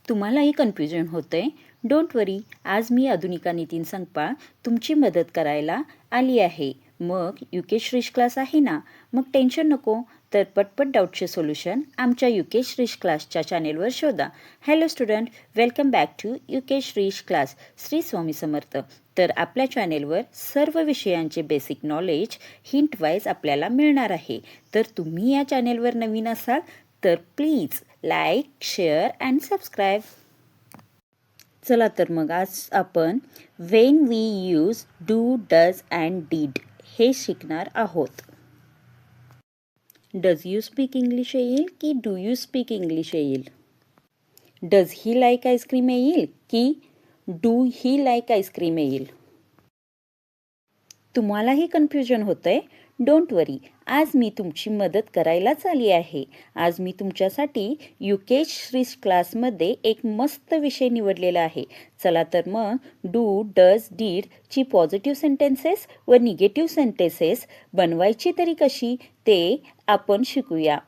तुम्हालाही कन्फ्युजन होतंय? डोंट वरी, आज मी आधुनिका नितीन संगपाळ तुमची मदत करायला आली आहे. मग युके श्रीश क्लास आहे ना? मग टेन्शन नको. तर पटपट डाऊटचे सोल्युशन आमच्या युके श्रीश क्लासच्या चॅनेलवर शोधा. Hello student, welcome back to UK Shrish class. Shri Swami Samarth. तर आपल्या चॅनेलवर सर्व विषयांचे बेसिक नॉलेज हिंट वाईज आपल्याला मिळणार आहे. तर तुम्ही या चॅनेलवर नवीन असाल तर please like, share and subscribe. चला तर मग आज आपण when we use do, does and did हे शिकणार आहोत. डज यू स्पीक इंग्लिश येईल की डू यू स्पीक इंग्लिश येईल? डज ही लाईक आईस्क्रीम येईल की डू ही लाईक आईस्क्रीम येईल? तुम्हालाही कन्फ्युजन होतंय? डोंट वरी, आज मी तुमची मदत करायलाच आली आहे. आज मी तुमच्यासाठी युके श्रीश क्लासमध्ये एक मस्त विषय निवडलेला आहे. चला तर मग डू, डज, डीड ची पॉझिटिव्ह सेंटेन्सेस व निगेटिव्ह सेंटेन्सेस बनवायची तरी कशी ते आपण शिकूया.